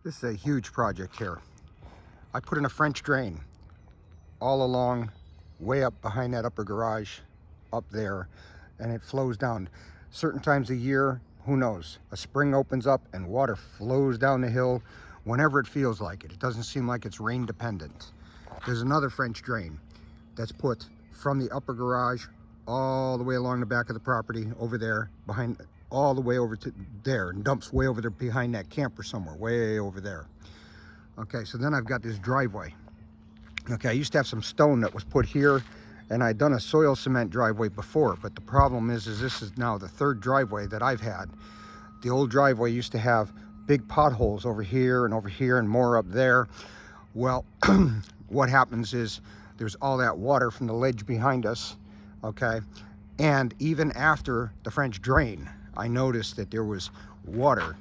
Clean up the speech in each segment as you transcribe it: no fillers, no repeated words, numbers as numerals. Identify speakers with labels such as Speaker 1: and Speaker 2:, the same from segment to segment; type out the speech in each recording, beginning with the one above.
Speaker 1: This is a huge project here. I put in a French drain all along, way up behind that upper garage, up there, and it flows down. Certain times of year, who knows? A spring opens up and water flows down the hill whenever it feels like it. It doesn't seem like it's rain dependent. There's another French drain that's put from the upper garage all the way along the back of the property over there, behind, all the way over to there, and dumps way over there behind that camper somewhere, way over there. Okay, so then I've got this driveway. Okay, I used to have some stone that was put here, and I'd done a soil cement driveway before, but the problem is this is now the third driveway that I've had. The old driveway used to have big potholes over here and more up there. Well, what happens is there's all that water from the ledge behind us, okay? And even after the French drain, I noticed that there was water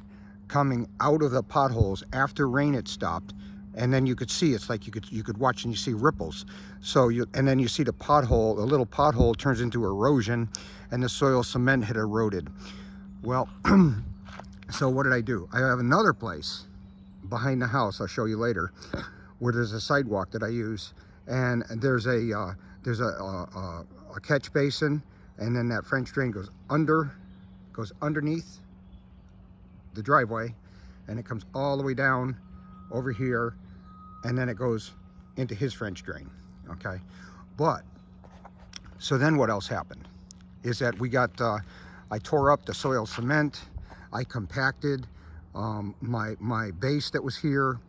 Speaker 1: coming out of the potholes after rain had stopped, and then you could see, it's like you could watch and you see ripples. So and then you see the pothole, the little pothole turns into erosion, and the soil cement had eroded. Well, so what did I do? I have another place behind the house, I'll show you later, where there's a sidewalk that I use, and there's a catch basin, and then that French drain goes underneath the driveway, and it comes all the way down over here, and then it goes into his French drain. Okay, but so then what else happened is that we got I tore up the soil cement, I compacted my base that was here,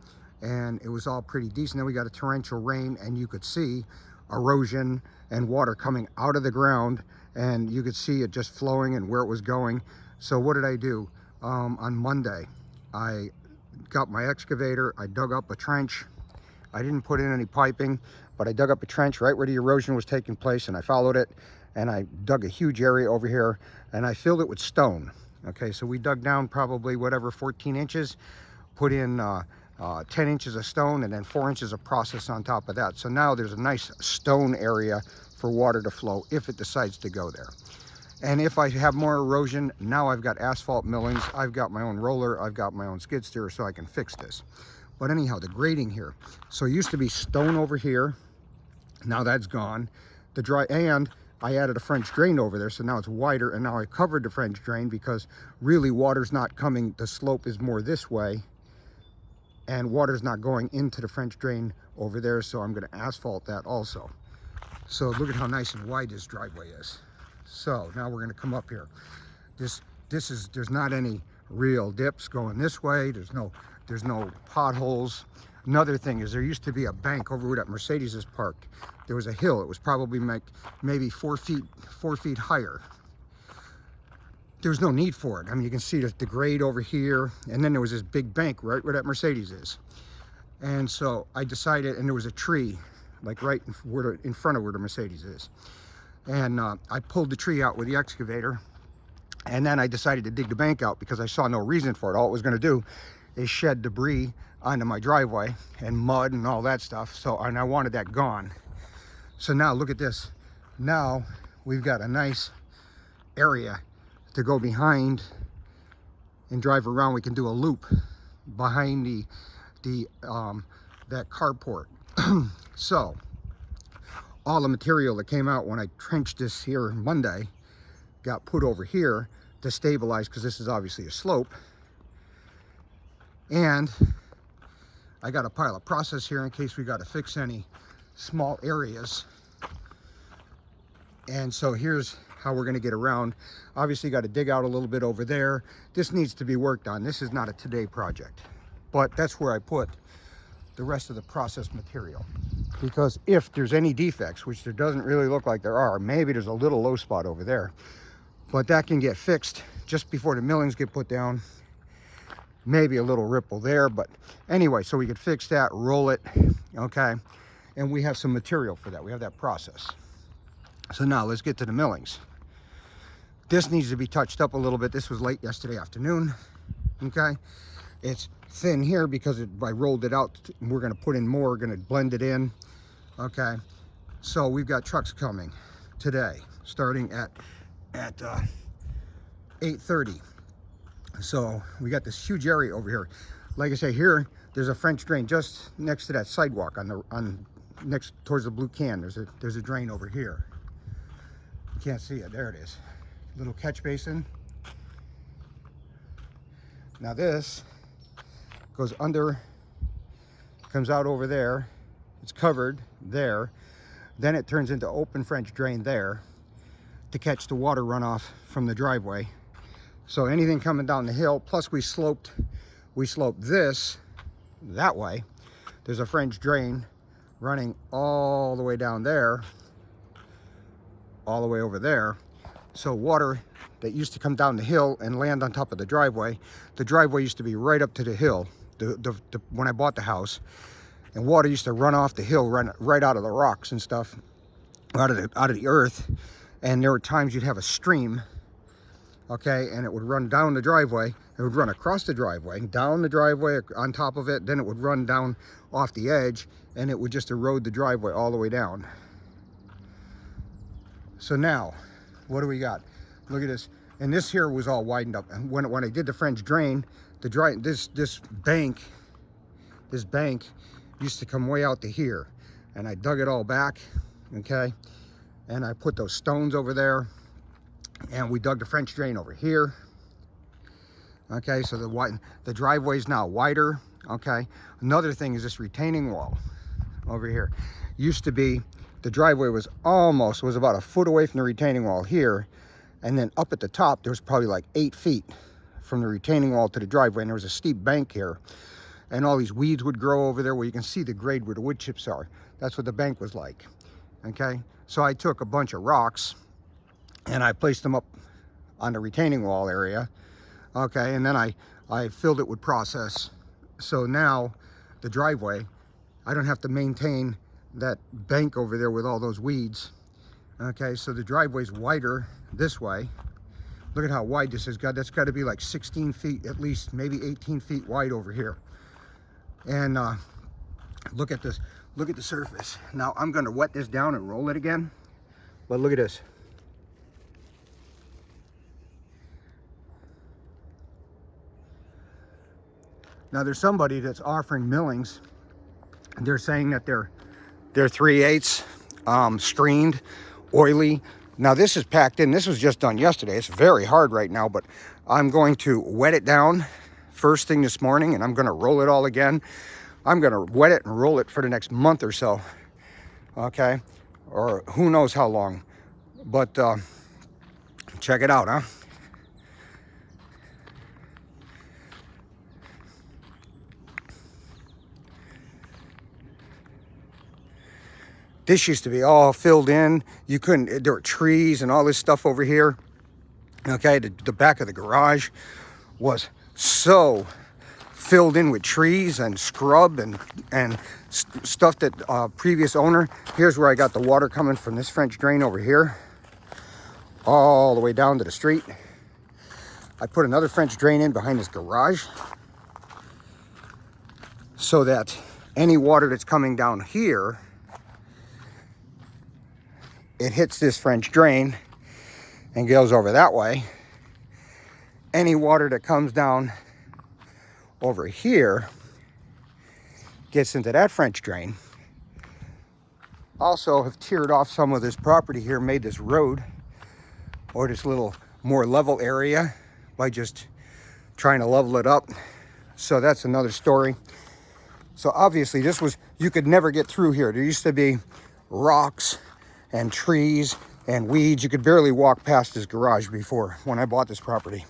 Speaker 1: and it was all pretty decent. Then we got a torrential rain, and you could see erosion and water coming out of the ground, and you could see it just flowing and where it was going. So what did I do? On Monday, I got my excavator, I dug up a trench. I didn't put in any piping, but I dug up a trench right where the erosion was taking place, and I followed it, and I dug a huge area over here, and I filled it with stone. Okay, so we dug down probably whatever, 14 inches, put in 10 inches of stone, and then 4 inches of process on top of that. So now there's a nice stone area for water to flow if it decides to go there. And if I have more erosion, now I've got Asphalt Millings, I've got my own roller, I've got my own skid steer, so I can fix this. But anyhow, the grading here. So it used to be stone over here, now that's gone. And I added a French drain over there, so now it's wider, and now I covered the French drain because really water's not coming, the slope is more this way, and water's not going into the French drain over there, so I'm gonna asphalt that also. So look at how nice and wide this driveway is. So now we're gonna come up here. There's not any real dips going this way. There's no potholes. Another thing is there used to be a bank over where that Mercedes is parked. There was a hill. It was probably maybe 4 feet higher. There's no need for it. I mean, you can see the grade over here, and then there was this big bank right where that Mercedes is. And so I decided, and there was a tree like right in front of where the Mercedes is. And I pulled the tree out with the excavator, and then I decided to dig the bank out because I saw no reason for it. All it was gonna do is shed debris onto my driveway and mud and all that stuff. So, and I wanted that gone. So now look at this. Now we've got a nice area to go behind and drive around. We can do a loop behind that carport. So all the material that came out when I trenched this here Monday got put over here to stabilize, because this is obviously a slope. And I got a pile of process here in case we got to fix any small areas. And so here's how we're going to get around. Obviously got to dig out a little bit over there. This needs to be worked on. This is not a today project, but that's where I put the rest of the process material. Because if there's any defects, which there doesn't really look like there are, maybe there's a little low spot over there, but that can get fixed just before the millings get put down. Maybe a little ripple there, but anyway, so we could fix that, roll it, okay? And we have some material for that. We have that process. So now let's get to the millings. This needs to be touched up a little bit. This was late yesterday afternoon, okay? It's thin here because I rolled it out. We're gonna put in more, gonna blend it in, okay? So we've got trucks coming today, starting at 8:30. So we got this huge area over here. like I say, here there's a French drain just next to that sidewalk on next towards the blue can. There's a drain over here. You can't see it. There it is. Little catch basin. Now this goes under, comes out over there. It's covered there. Then it turns into open French drain there to catch the water runoff from the driveway. So anything coming down the hill, plus we sloped this that way. There's a French drain running all the way down there, all the way over there. So water that used to come down the hill and land on top of the driveway used to be right up to the hill when I bought the house, and water used to run off the hill, run right out of the rocks and stuff, out of the earth. And there were times you'd have a stream, okay, and it would run down the driveway. It would run across the driveway, down the driveway, on top of it. Then it would run down off the edge, and it would just erode the driveway all the way down. So now, what do we got? Look at this. And this here was all widened up. And when I did the French drain, this bank used to come way out to here. And I dug it all back, okay? And I put those stones over there. And we dug the French drain over here. Okay, so the driveway is now wider. Okay, another thing is this retaining wall over here. Used to be, the driveway was about a foot away from the retaining wall here, and then up at the top there was probably like 8 feet from the retaining wall to the driveway, and there was a steep bank here, and all these weeds would grow over there where you can see the grade where the wood chips are. That's what the bank was like. Okay, so I took a bunch of rocks and I placed them up on the retaining wall area. Okay, and then I filled it with process. So now the driveway, I don't have to maintain that bank over there with all those weeds. Okay, so the driveway's wider this way. Look at how wide this is. God, that's got to be like 16 feet at least, maybe 18 feet wide over here. And look at this. Look at the surface. Now I'm going to wet this down and roll it again. But look at this. Now there's somebody that's offering millings. They're saying that they're 3/8 screened, oily. Now this is packed in. This was just done yesterday. It's very hard right now, but I'm going to wet it down first thing this morning, and I'm going to roll it all again. I'm going to wet it and roll it for the next month or so. Okay, or who knows how long. But check it out, huh? This used to be all filled in. You couldn't, there were trees and all this stuff over here. Okay, the back of the garage was so filled in with trees and scrub and stuff that previous owner. Here's where I got the water coming from this French drain over here, all the way down to the street. I put another French drain in behind this garage so that any water that's coming down here, it hits this French drain and goes over that way. Any water that comes down over here gets into that French drain. Also have tiered off some of this property here, made this road or this little more level area by just trying to level it up. So that's another story. So obviously this was, you could never get through here. There used to be rocks and trees and weeds. You could barely walk past this garage before when I bought this property.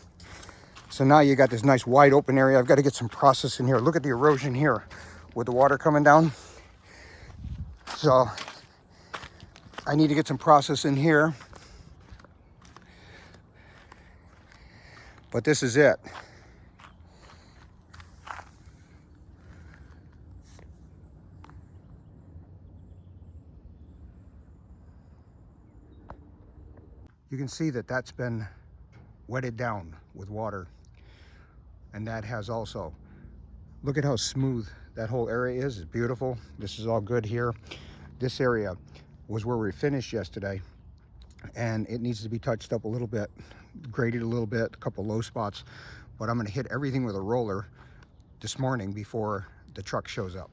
Speaker 1: So now you got this nice wide open area. I've got to get some process in here. Look at the erosion here with the water coming down. So I need to get some process in here. But this is it. You can see that that's been wetted down with water. And that has also, look at how smooth that whole area is. It's beautiful. This is all good here. This area was where we finished yesterday, and it needs to be touched up a little bit, graded a little bit, a couple low spots, but I'm going to hit everything with a roller this morning before the truck shows up.